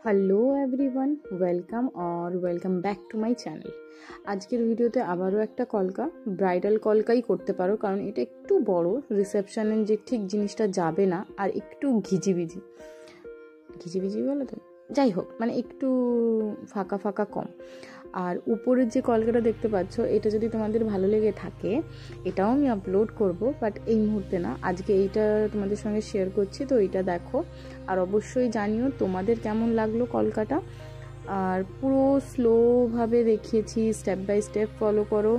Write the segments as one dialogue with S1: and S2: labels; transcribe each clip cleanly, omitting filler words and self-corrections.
S1: Hello everyone, welcome back to my channel. আজকের ভিডিওতে আবারও একটা কলকা, ব্রাইডাল কলকাই করতে পারো, কারণ এটা একটু বড়, রিসেপশনের যে ঠিক জিনিসটা যাবে না, আর একটু ঘিজিবিজি বলো তো, যাই হোক, মানে একটু ফাঁকা ফাঁকা কম। আর উপরের যে কলকাটা দেখতে পাচ্ছ, এটা যদি তোমাদের ভালো লেগে থাকে, এটাও আমি আপলোড করব, বাট এই মুহূর্তে না, আজকে এইটা তোমাদের সঙ্গে শেয়ার করছি। তো এইটা দেখো, আর অবশ্যই জানিও তোমাদের কেমন লাগলো কলকাটা। আর পুরো স্লোভাবে দেখিয়েছি, স্টেপ বাই স্টেপ ফলো করো,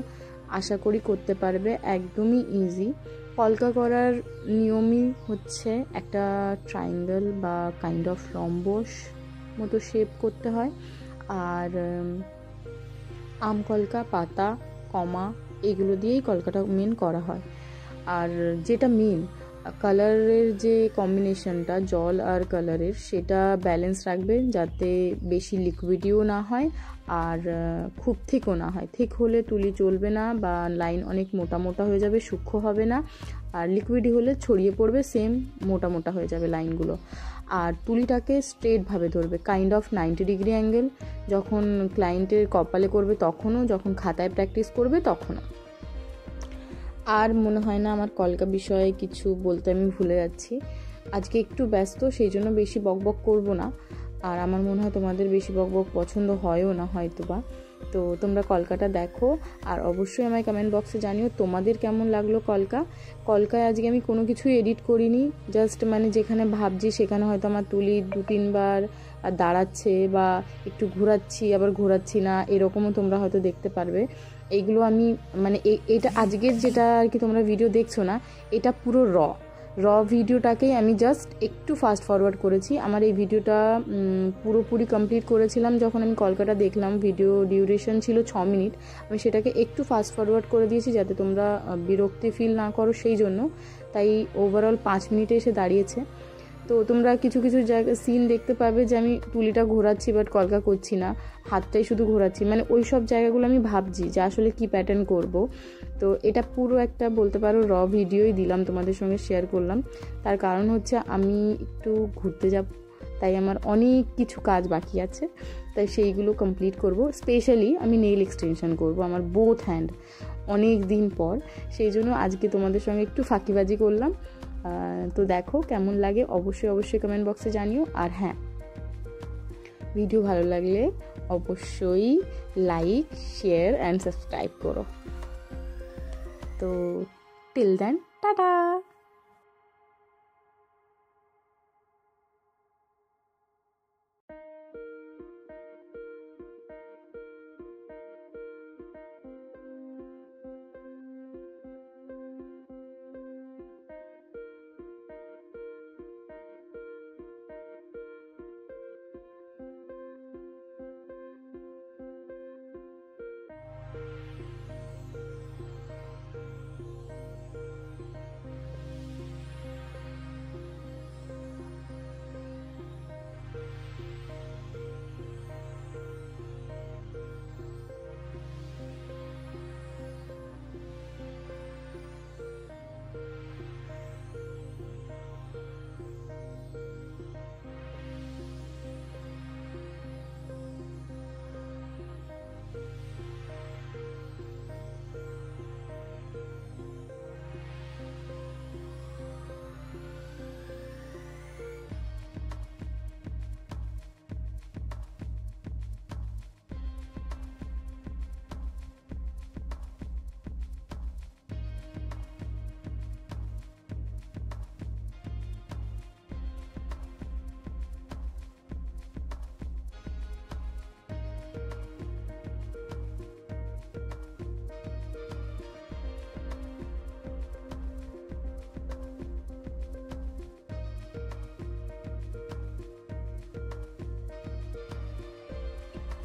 S1: আশা করি করতে পারবে। একদমই ইজি। কলকা করার নিয়মই হচ্ছে একটা ট্রায়াঙ্গেল বা কাইন্ড অফ রম্বস মতো শেপ করতে হয়, আর আম কলকা, পাতা, কমা, এগুলো দিয়েই কলকাটা মেন করা হয়। আর যেটা মেন, কালারের যে কম্বিনেশনটা জল আর কালারের, সেটা ব্যালেন্স রাখবে, যাতে বেশি লিকুইডিও না হয় আর খুব থিকও না হয়। থিক হলে তুলি চলবে না, বা লাইন অনেক মোটা মোটা হয়ে যাবে, সূক্ষ্ম হবে না। আর লিকুইডি হলে ছড়িয়ে পড়বে, সেম মোটা মোটা হয়ে যাবে লাইনগুলো। আর তুলিটাকে স্ট্রেটভাবে ধরবে, কাইন্ড অফ 90 ডিগ্রি অ্যাঙ্গেল। যখন ক্লায়েন্টের কপালে করবে তখনও, যখন খাতায় প্র্যাকটিস করবে তখনও। আর মনে হয় না আমার কলকা বিষয়ে কিছু বলতে আমি ভুলে যাচ্ছি। আজকে একটু ব্যস্ত, সেই জন্য বেশি বকবক করব না। আর আমার মনে হয় তোমাদের বেশি বকবক পছন্দ হয়ও না হয়তো বা। তো তোমরা কলকাটা দেখো, আর অবশ্যই আমায় কমেন্ট বক্সে জানিও তোমাদের কেমন লাগলো কলকায় আজকে আমি কোনো কিছুই এডিট করিনি, জাস্ট মানে যেখানে ভাবছি সেখানে হয়তো আমার তুলি 2-3 বার দাঁড়াচ্ছে, বা একটু ঘোরাচ্ছি আবার ঘোরাচ্ছি না, এরকমও তোমরা হয়তো দেখতে পারবে। এইগুলো আমি মানে এটা আজকের যেটা আর কি তোমরা ভিডিও দেখছো না, এটা পুরো র ভিডিওটাকেই আমি জাস্ট একটু ফাস্ট ফরওয়ার্ড করেছি। আমার এই ভিডিওটা পুরোপুরি কমপ্লিট করেছিলাম যখন আমি কলকাটা দেখলাম, ভিডিও ডিউরেশন ছিল 6 মিনিট। আমি সেটাকে একটু ফাস্ট ফরওয়ার্ড করে দিয়েছি যাতে তোমরা বিরক্তি ফিল না করো, সেই জন্য। তাই ওভারঅল 5 মিনিটে এসে দাঁড়িয়েছে। তো তোমরা কিছু কিছু জায়গা সিন দেখতে পাবে যে আমি তুলিটা ঘোরাচ্ছি বাট কলকা করছি না, হাতটাই শুধু ঘোরাচ্ছি, মানে ওই সব জায়গাগুলো আমি ভাবছি যে আসলে কি প্যাটার্ন করব। তো এটা পুরো একটা বলতে পারো র ভিডিওই দিলাম, তোমাদের সঙ্গে শেয়ার করলাম। তার কারণ হচ্ছে আমি একটু ঘুরতে যাব, তাই আমার অনেক কিছু কাজ বাকি আছে, তাই সেইগুলো কমপ্লিট করব। স্পেশালি আমি নেইল এক্সটেনশন করব আমার বোথ হ্যান্ড, অনেক দিন পর। সেই জন্য আজকে তোমাদের সঙ্গে একটু ফাঁকিবাজি করলাম। তো দেখো কেমন লাগে, অবশ্যই কমেন্ট বক্সে জানিও। আর হ্যাঁ, ভিডিও ভালো লাগলে অবশ্যই লাইক, শেয়ার অ্যান্ড সাবস্ক্রাইব করো। তো টিল দেন, টাটা।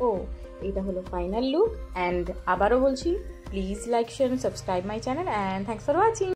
S1: ও, এটা হলো ফাইনাল লুক। অ্যান্ড আবারও বলছি, please like, share, subscribe my channel, and thanks for watching.